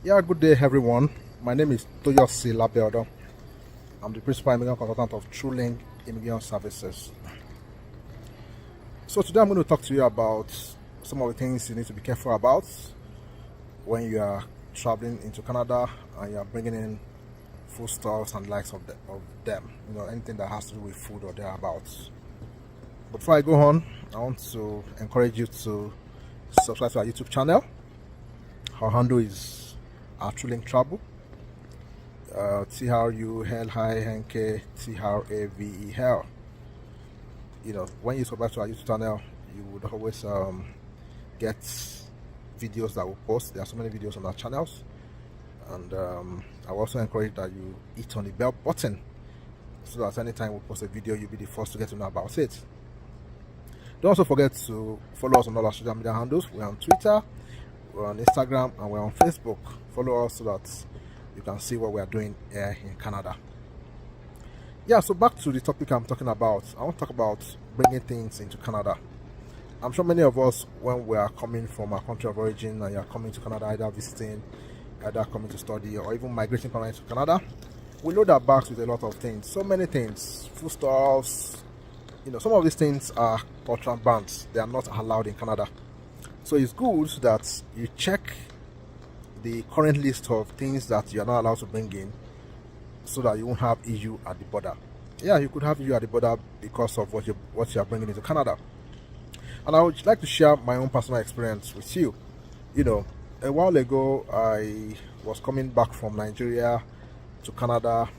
Yeah, good day, everyone. My name is Toyosi Labeodo. I'm the principal immigrant consultant of TrueLink Immigration Services. So today I'm going to talk to you about some of the things you need to be careful about when you are traveling into Canada and you are bringing in foodstuffs and likes of them. Anything that has to do with food or thereabouts. But before I go on, I want to encourage you to subscribe to our YouTube channel. Our handle is TrueLink Travel. TRULINK TRAVEL. When you subscribe to our YouTube channel, you would always get videos that we post. There are so many videos on our channels, and I will also encourage that you hit on the bell button so that anytime we post a video, you'll be the first to get to know about it. Don't also forget to follow us on all our social media handles. We're on Twitter, we're on Instagram, and we're on Facebook. Follow us so that you can see what we are doing here in Canada. Yeah, so back to the topic I'm talking about. I want to talk about bringing things into Canada. I'm sure many of us, when we are coming from our country of origin and you are coming to Canada, either visiting, either coming to study, or even migrating permanently to Canada, we load our bags with a lot of things. So many things, foodstuffs. Some of these things are contraband. They are not allowed in Canada. So it's good that you check the current list of things that you are not allowed to bring in, so that you won't have issue at the border. Yeah, you could have issue at the border because of what you are bringing into Canada. And I would like to share my own personal experience with you. A while ago, I was coming back from Nigeria to Canada,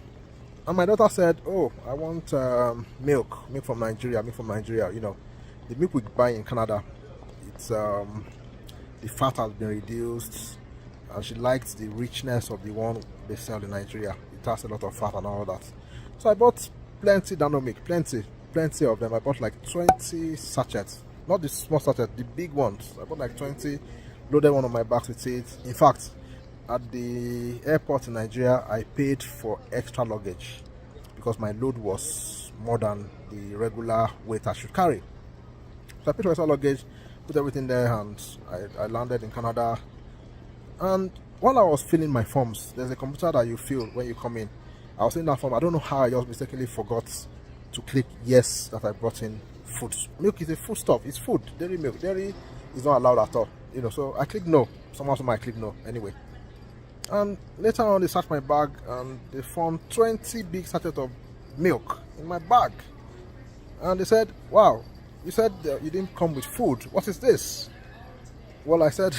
and my daughter said, "Oh, I want milk from Nigeria, milk from Nigeria." The milk we buy in Canada, it's the fat has been reduced, and she likes the richness of the one they sell in Nigeria. It has a lot of fat and all that. So I bought plenty Dano milk, plenty of them. I bought like 20 sachets, not the small sachets, the big ones. I bought like 20, loaded one of my bags with it. In fact, at the airport in Nigeria, I paid for extra luggage because my load was more than the regular weight I should carry. So I paid for extra luggage, put everything there, and I landed in Canada. And while I was filling my forms, there's a computer that you fill when you come in. I was filling that form. I don't know how I just mistakenly forgot to click yes that I brought in food. Milk is a food stuff. It's food. Dairy milk. Dairy is not allowed at all. So I clicked no. Somehow I clicked no. Anyway. And later on, they searched my bag and they found 20 big sachets of milk in my bag. And they said, "Wow, you said you didn't come with food. What is this?" Well, I said,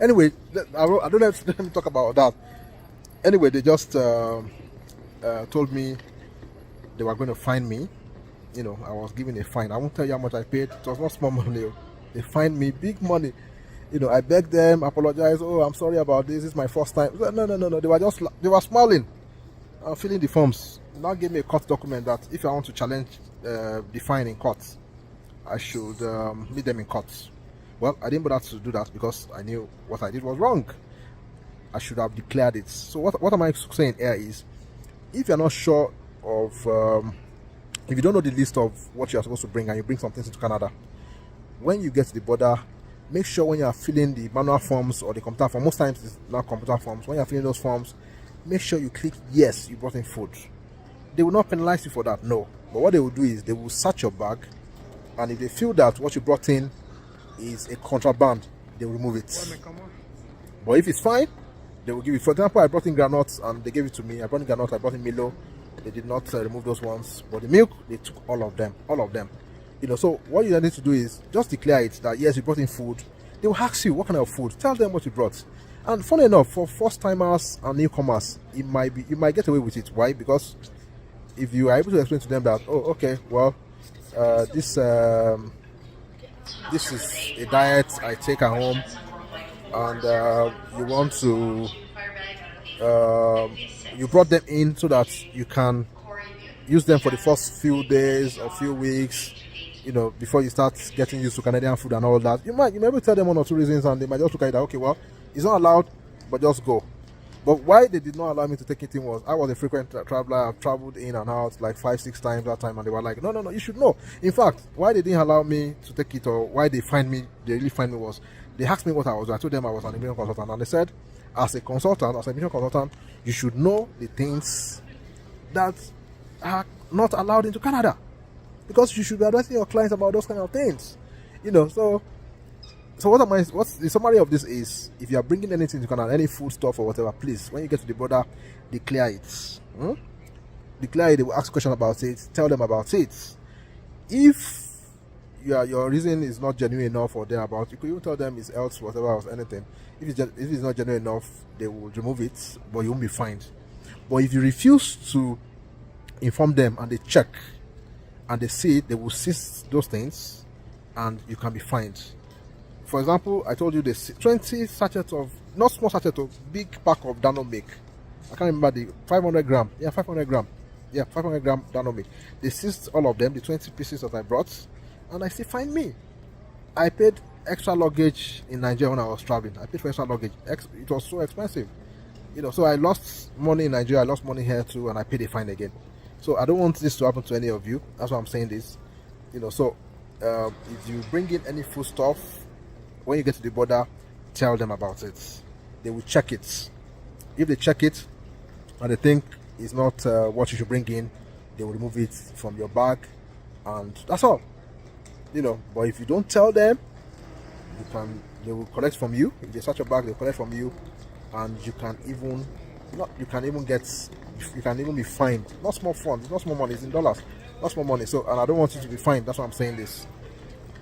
anyway, I don't have to talk about that. Anyway, they just told me they were going to fine me. I was given a fine. I won't tell you how much I paid. It was not small money. They fined me big money. I begged them, apologized. "Oh, I'm sorry about this. This is my first time." No. They were smiling, filling the forms. Now gave me a court document that if I want to challenge the fine in court, I should meet them in court. Well, I didn't bother to do that because I knew what I did was wrong. I should have declared it. So what am I saying here is, if you're not sure of, if you don't know the list of what you're supposed to bring and you bring some things into Canada, when you get to the border, make sure when you are filling the manual forms or the computer form, most times it's not computer forms, when you're filling those forms, make sure you click yes, you brought in food. They will not penalize you for that, no. But what they will do is they will search your bag, and if they feel that what you brought in is a contraband, they will remove it. But if it's fine, they will give it. For example, I brought in granuts and they gave it to me. I brought in granuts, I brought in Milo. They did not remove those ones. But the milk, they took all of them. So what you need to do is just declare it that yes, you brought in food. They will ask you what kind of food. Tell them what you brought. And funny enough, for first timers and newcomers, you might get away with it. Why? Because if you are able to explain to them that, "Oh, okay, well, this is a diet I take at home, and you want to you brought them in so that you can use them for the first few days or few weeks, before you start getting used to Canadian food and all that." You might be able to tell them one or two reasons, and they might just look at it that, "Okay, well, it's not allowed, but just go." But why they did not allow me to take it in was I was a frequent traveler. I've traveled in and out like 5-6 times that time, and they were like, no, you should know. In fact, why they didn't allow me to take it, or why they really fined me was, they asked me what I was doing. I told them I was an immigration consultant, and they said, as a consultant, as a mission consultant, you should know the things that are not allowed into Canada, because you should be advising your clients about those kind of things. So what's the summary of this is, if you are bringing anything to Canada, any food stuff or whatever, please, when you get to the border, declare it. Declare it. They will ask questions about it. Tell them about it. If your reason is not genuine enough for them about, you could even tell them it's else, whatever, or anything. If it's not genuine enough, they will remove it, but you won't be fined. But if you refuse to inform them and they check and they see it, they will seize those things and you can be fined. For example, I told you the 20 sachets of, not small sachet, of big pack of Dano milk. I can't remember the 500 gram. Yeah, 500 gram. Yeah, 500 gram Dano milk. They seized all of them, the 20 pieces that I brought, and I still fined me. I paid extra luggage in Nigeria when I was traveling. I paid for extra luggage. It was so expensive. So I lost money in Nigeria, I lost money here too, and I paid a fine again. So I don't want this to happen to any of you. That's why I'm saying this. So if you bring in any food stuff, when you get to the border, tell them about it. They will check it. If they check it and they think it's not what you should bring in, they will remove it from your bag, and that's all. But if you don't tell them, they will collect from you. If they search your bag, they'll collect from you, and you can even be fined. Not small funds, not small money, it's in dollars, not small money. So, and I don't want you to be fined. That's why I'm saying this.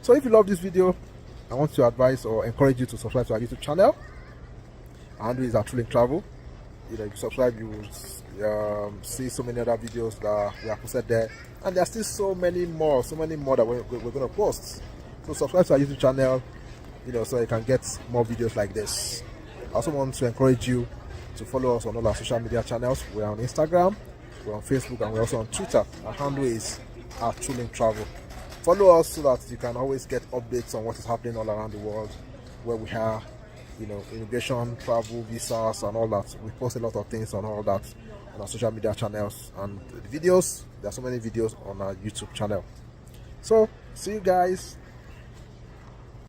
So if you love this video, I want to advise or encourage you to subscribe to our YouTube channel. Our handle is Truling Travel. If you subscribe, you will see so many other videos that we have posted there, and there are still so many more that we're going to post. So subscribe to our YouTube channel, so you can get more videos like this. I also want to encourage you to follow us on all our social media channels. We're on Instagram, we're on Facebook, and we're also on Twitter. Our handle is Truling Travel. Follow us so that you can always get updates on what is happening all around the world, where we are, immigration, travel, visas, and all that. We post a lot of things on all that on our social media channels, and the videos. There are so many videos on our YouTube channel. So see you guys